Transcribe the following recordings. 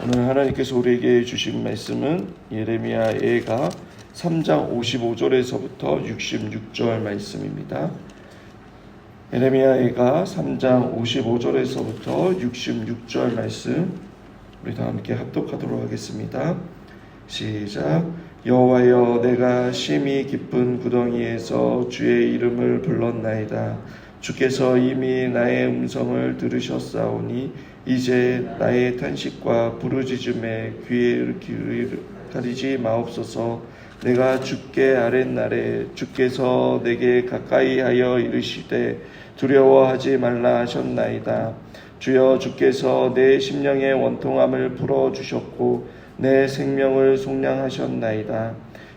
오늘 하나님께서 우리에게 주신 말씀은 예레미야 예가 3장 55절에서부터 66절 말씀입니다. 예레미야 예가 3장 55절에서부터 66절 말씀 우리 다 함께 합독하도록 하겠습니다. 시작. 여호와여, 내가 심히 깊은 구덩이에서 주의 이름을 불렀나이다. 주께서 이미 나의 음성을 들으셨사오니 이제 나의 탄식과 부르짖음에 귀를 가리지 마옵소서. 내가 주께 아랫날에 주께서 내게 가까이 하여 이르시되 두려워하지 말라 하셨나이다. 주여, 주께서 내 심령의 원통함을 풀어주셨고 내 생명을 속량하셨나이다.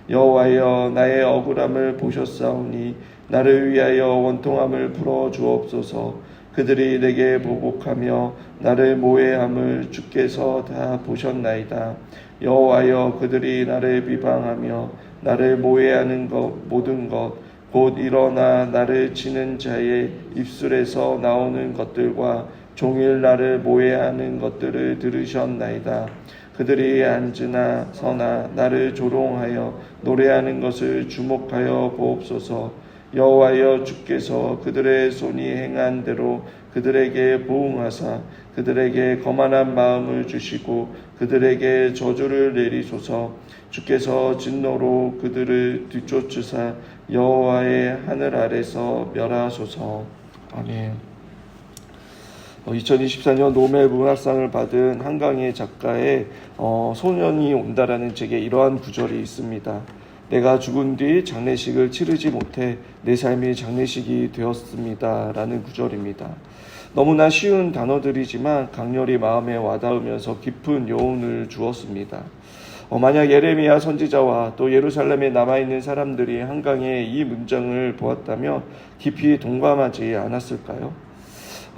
여호와여, 나의 억울함을 보셨사오니 나를 위하여 원통함을 풀어주옵소서. 그들이 내게 보복하며 나를 모해함을 주께서 다 보셨나이다. 여호와여, 그들이 나를 비방하며 나를 모해하는 것 모든 것 곧 일어나 나를 치는 자의 입술에서 나오는 것들과 종일 나를 모해하는 것들을 들으셨나이다. 그들이 앉으나 서나 나를 조롱하여 노래하는 것을 주목하여 보옵소서. 여호와여, 주께서 그들의 손이 행한 대로 그들에게 보응하사 그들에게 거만한 마음을 주시고 그들에게 저주를 내리소서. 주께서 진노로 그들을 뒤쫓으사 여호와의 하늘 아래서 멸하소서. 아멘. 2024년 노벨 문학상을 받은 한강희 작가의 소년이 온다라는 책에 이러한 구절이 있습니다. 내가 죽은 뒤 장례식을 치르지 못해 내 삶이 장례식이 되었습니다 라는 구절입니다. 너무나 쉬운 단어들이지만 강렬히 마음에 와닿으면서 깊은 여운을 주었습니다. 만약 예레미야 선지자와 또 예루살렘에 남아있는 사람들이 한강의 이 문장을 보았다면 깊이 동감하지 않았을까요?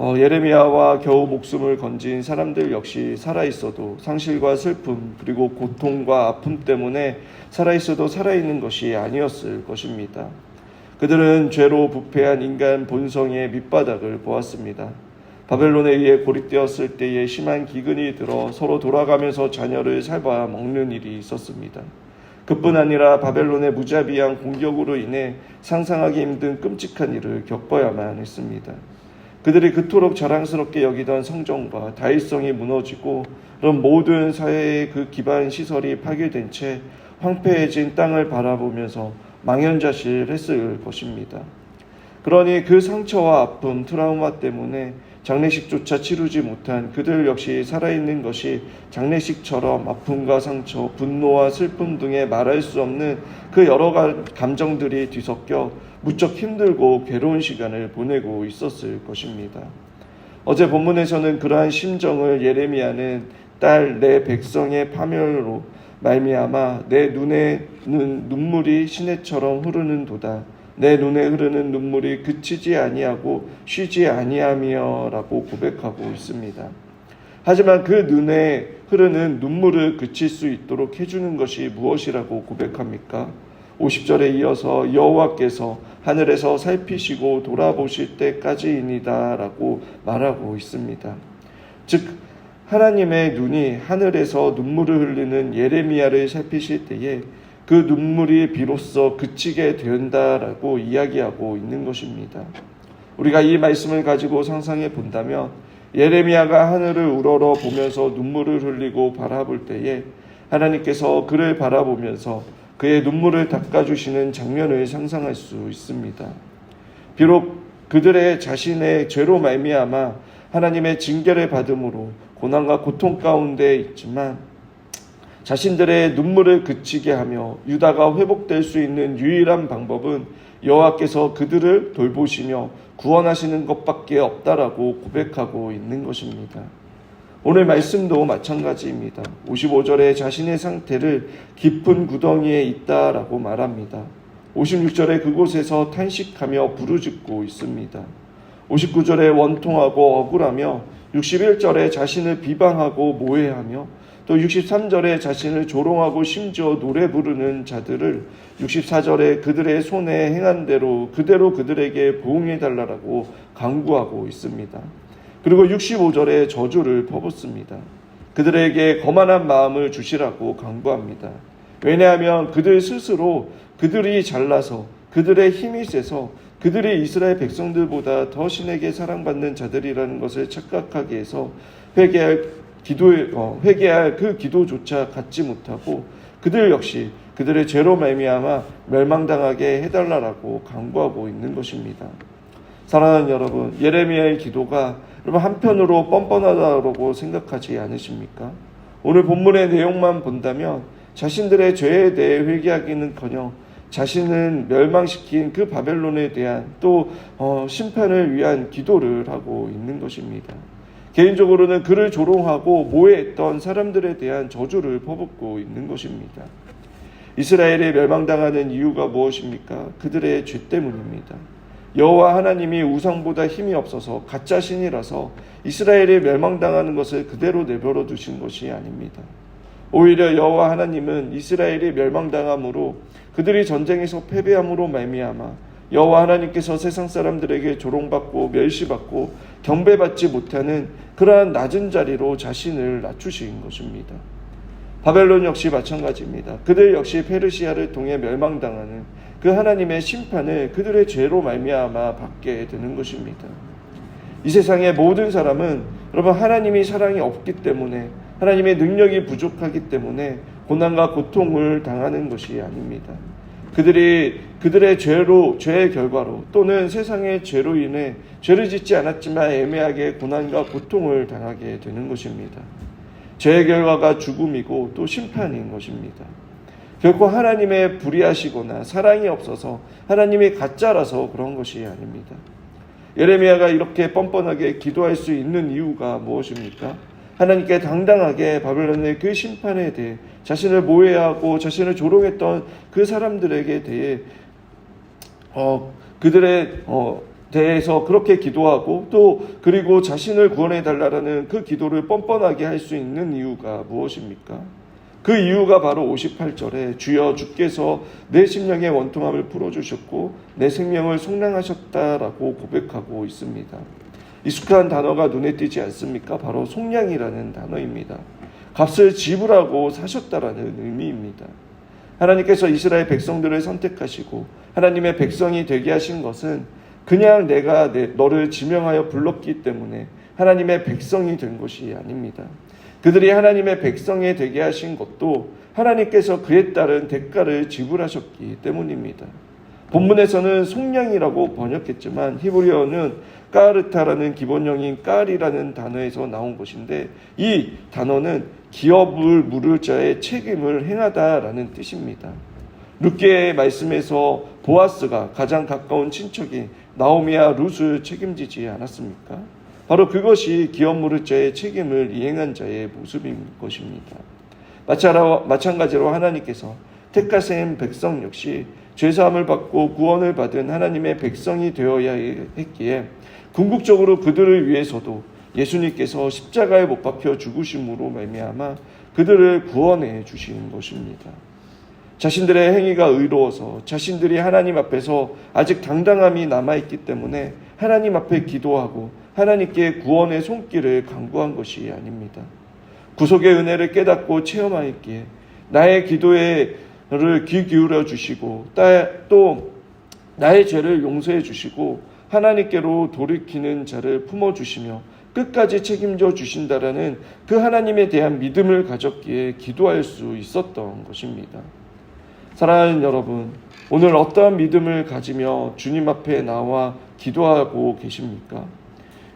예레미야와 겨우 목숨을 건진 사람들 역시 살아있어도 상실과 슬픔 그리고 고통과 아픔 때문에 살아있어도 살아있는 것이 아니었을 것입니다. 그들은 죄로 부패한 인간 본성의 밑바닥을 보았습니다. 바벨론에 의해 고립되었을 때에 심한 기근이 들어 서로 돌아가면서 자녀를 살바 먹는 일이 있었습니다. 그뿐 아니라 바벨론의 무자비한 공격으로 인해 상상하기 힘든 끔찍한 일을 겪어야만 했습니다. 그들이 그토록 자랑스럽게 여기던 성전과 다윗성이 무너지고 그런 모든 사회의 그 기반 시설이 파괴된 채 황폐해진 땅을 바라보면서 망연자실했을 것입니다. 그러니 그 상처와 아픔, 트라우마 때문에 장례식조차 치르지 못한 그들 역시 살아있는 것이 장례식처럼 아픔과 상처, 분노와 슬픔 등의 말할 수 없는 그 여러 감정들이 뒤섞여 무척 힘들고 괴로운 시간을 보내고 있었을 것입니다. 어제 본문에서는 그러한 심정을 예레미야는 딸 내 백성의 파멸로 말미암아 내 눈에는 눈물이 시내처럼 흐르는도다. 내 눈에 흐르는 눈물이 그치지 아니하고 쉬지 아니하며라고 고백하고 있습니다. 하지만 그 눈에 흐르는 눈물을 그칠 수 있도록 해주는 것이 무엇이라고 고백합니까? 50절에 이어서 여호와께서 하늘에서 살피시고 돌아보실 때까지이니다 라고 말하고 있습니다. 즉 하나님의 눈이 하늘에서 눈물을 흘리는 예레미야를 살피실 때에 그 눈물이 비로소 그치게 된다라고 이야기하고 있는 것입니다. 우리가 이 말씀을 가지고 상상해 본다면 예레미야가 하늘을 우러러 보면서 눈물을 흘리고 바라볼 때에 하나님께서 그를 바라보면서 그의 눈물을 닦아주시는 장면을 상상할 수 있습니다. 비록 그들의 자신의 죄로 말미암아 하나님의 징계를 받음으로 고난과 고통 가운데 있지만 자신들의 눈물을 그치게 하며 유다가 회복될 수 있는 유일한 방법은 여호와께서 그들을 돌보시며 구원하시는 것밖에 없다라고 고백하고 있는 것입니다. 오늘 말씀도 마찬가지입니다. 55절에 자신의 상태를 깊은 구덩이에 있다라고 말합니다. 56절에 그곳에서 탄식하며 부르짖고 있습니다. 59절에 원통하고 억울하며 61절에 자신을 비방하고 모해하며 또 63절에 자신을 조롱하고 심지어 노래 부르는 자들을 64절에 그들의 손에 행한 대로 그대로 그들에게 보응해달라고 간구하고 있습니다. 그리고 65절에 저주를 퍼붓습니다. 그들에게 거만한 마음을 주시라고 강구합니다. 왜냐하면 그들 스스로 그들이 잘나서 그들의 힘이 세서 그들이 이스라엘 백성들보다 더 신에게 사랑받는 자들이라는 것을 착각하게 해서 회개할 그 기도조차 갖지 못하고 그들 역시 그들의 죄로 말미암아 멸망당하게 해달라고 강구하고 있는 것입니다. 사랑하는 여러분, 예레미야의 기도가 여러분 한편으로 뻔뻔하다고 생각하지 않으십니까? 오늘 본문의 내용만 본다면 자신들의 죄에 대해 회개하기는커녕 자신은 멸망시킨 그 바벨론에 대한 또 심판을 위한 기도를 하고 있는 것입니다. 개인적으로는 그를 조롱하고 모해했던 사람들에 대한 저주를 퍼붓고 있는 것입니다. 이스라엘이 멸망당하는 이유가 무엇입니까? 그들의 죄 때문입니다. 여호와 하나님이 우상보다 힘이 없어서 가짜 신이라서 이스라엘이 멸망당하는 것을 그대로 내버려 두신 것이 아닙니다. 오히려 여호와 하나님은 이스라엘이 멸망당함으로 그들이 전쟁에서 패배함으로 말미암아 여호와 하나님께서 세상 사람들에게 조롱받고 멸시받고 경배받지 못하는 그러한 낮은 자리로 자신을 낮추신 것입니다. 바벨론 역시 마찬가지입니다. 그들 역시 페르시아를 통해 멸망당하는 그 하나님의 심판을 그들의 죄로 말미암아 받게 되는 것입니다. 이 세상의 모든 사람은 여러분 하나님이 사랑이 없기 때문에 하나님의 능력이 부족하기 때문에 고난과 고통을 당하는 것이 아닙니다. 그들의 죄의 결과로 또는 세상의 죄로 인해 죄를 짓지 않았지만 애매하게 고난과 고통을 당하게 되는 것입니다. 죄의 결과가 죽음이고 또 심판인 것입니다. 결코 하나님의 불의하시거나 사랑이 없어서 하나님이 가짜라서 그런 것이 아닙니다. 예레미야가 이렇게 뻔뻔하게 기도할 수 있는 이유가 무엇입니까? 하나님께 당당하게 바벨론의 그 심판에 대해 자신을 모해하고 자신을 조롱했던 그 사람들에게 대해 그들의 대해서 그렇게 기도하고 또 그리고 자신을 구원해 달라는 그 기도를 뻔뻔하게 할 수 있는 이유가 무엇입니까? 그 이유가 바로 58절에 주여 주께서 내 심령의 원통함을 풀어주셨고 내 생명을 속량하셨다라고 고백하고 있습니다. 익숙한 단어가 눈에 띄지 않습니까? 바로 속량이라는 단어입니다. 값을 지불하고 사셨다라는 의미입니다. 하나님께서 이스라엘 백성들을 선택하시고 하나님의 백성이 되게 하신 것은 그냥 내가 너를 지명하여 불렀기 때문에 하나님의 백성이 된 것이 아닙니다. 그들이 하나님의 백성이 되게 하신 것도 하나님께서 그에 따른 대가를 지불하셨기 때문입니다. 본문에서는 속량이라고 번역했지만 히브리어는 까르타라는 기본형인 깔이라는 단어에서 나온 것인데 이 단어는 기업을 물을 자의 책임을 행하다라는 뜻입니다. 룻기의 말씀에서 보아스가 가장 가까운 친척인 나오미와 룻을 책임지지 않았습니까? 바로 그것이 기업 물을 자의 책임을 이행한 자의 모습인 것입니다. 마찬가지로 하나님께서 택하신 백성 역시 죄사함을 받고 구원을 받은 하나님의 백성이 되어야 했기에 궁극적으로 그들을 위해서도 예수님께서 십자가에 못 박혀 죽으심으로 말미암아 그들을 구원해 주신 것입니다. 자신들의 행위가 의로워서 자신들이 하나님 앞에서 아직 당당함이 남아있기 때문에 하나님 앞에 기도하고 하나님께 구원의 손길을 간구한 것이 아닙니다. 구속의 은혜를 깨닫고 체험하였기에 나의 기도를 귀 기울여 주시고 또 나의 죄를 용서해 주시고 하나님께로 돌이키는 자를 품어주시며 끝까지 책임져 주신다라는 그 하나님에 대한 믿음을 가졌기에 기도할 수 있었던 것입니다. 사랑하는 여러분, 오늘 어떠한 믿음을 가지며 주님 앞에 나와 기도하고 계십니까?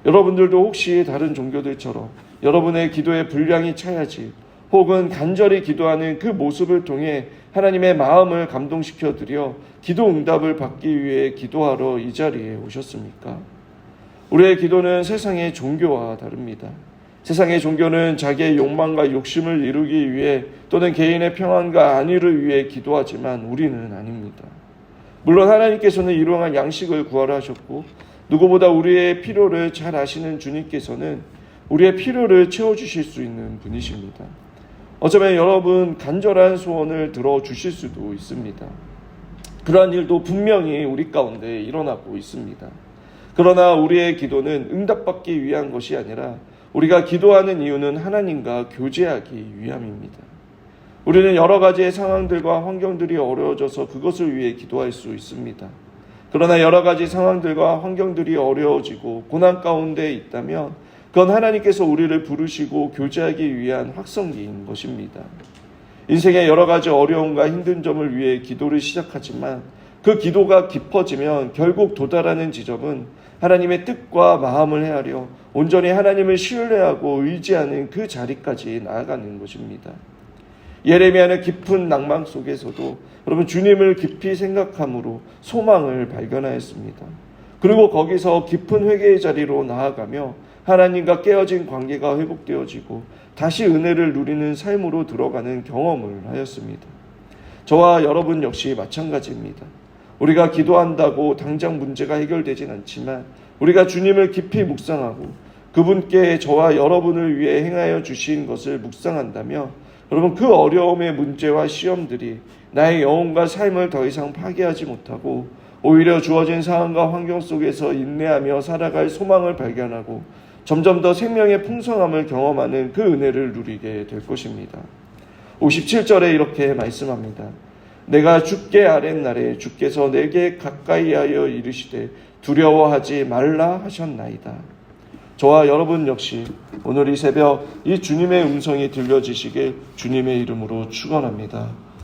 여러분들도 혹시 다른 종교들처럼 여러분의 기도의 분량이 차야지 혹은 간절히 기도하는 그 모습을 통해 하나님의 마음을 감동시켜 드려 기도 응답을 받기 위해 기도하러 이 자리에 오셨습니까? 우리의 기도는 세상의 종교와 다릅니다. 세상의 종교는 자기의 욕망과 욕심을 이루기 위해 또는 개인의 평안과 안위를 위해 기도하지만 우리는 아닙니다. 물론 하나님께서는 일용할 양식을 구하라 하셨고 누구보다 우리의 필요를 잘 아시는 주님께서는 우리의 필요를 채워주실 수 있는 분이십니다. 어쩌면 여러분 간절한 소원을 들어주실 수도 있습니다. 그러한 일도 분명히 우리 가운데 일어나고 있습니다. 그러나 우리의 기도는 응답받기 위한 것이 아니라 우리가 기도하는 이유는 하나님과 교제하기 위함입니다. 우리는 여러 가지의 상황들과 환경들이 어려워져서 그것을 위해 기도할 수 있습니다. 그러나 여러 가지 상황들과 환경들이 어려워지고 고난 가운데 있다면 그건 하나님께서 우리를 부르시고 교제하기 위한 확성기인 것입니다. 인생의 여러 가지 어려움과 힘든 점을 위해 기도를 시작하지만 그 기도가 깊어지면 결국 도달하는 지점은 하나님의 뜻과 마음을 헤아려 온전히 하나님을 신뢰하고 의지하는 그 자리까지 나아가는 것입니다. 예레미야는 깊은 낭만 속에서도 여러분 주님을 깊이 생각함으로 소망을 발견하였습니다. 그리고 거기서 깊은 회개의 자리로 나아가며 하나님과 깨어진 관계가 회복되어지고 다시 은혜를 누리는 삶으로 들어가는 경험을 하였습니다. 저와 여러분 역시 마찬가지입니다. 우리가 기도한다고 당장 문제가 해결되진 않지만 우리가 주님을 깊이 묵상하고 그분께 저와 여러분을 위해 행하여 주신 것을 묵상한다며 여러분 그 어려움의 문제와 시험들이 나의 영혼과 삶을 더 이상 파괴하지 못하고 오히려 주어진 상황과 환경 속에서 인내하며 살아갈 소망을 발견하고 점점 더 생명의 풍성함을 경험하는 그 은혜를 누리게 될 것입니다. 57절에 이렇게 말씀합니다. 내가 죽게 아랫날에 주께서 내게 가까이하여 이르시되 두려워하지 말라 하셨나이다. 저와 여러분 역시 오늘 이 새벽 이 주님의 음성이 들려지시길 주님의 이름으로 축원합니다.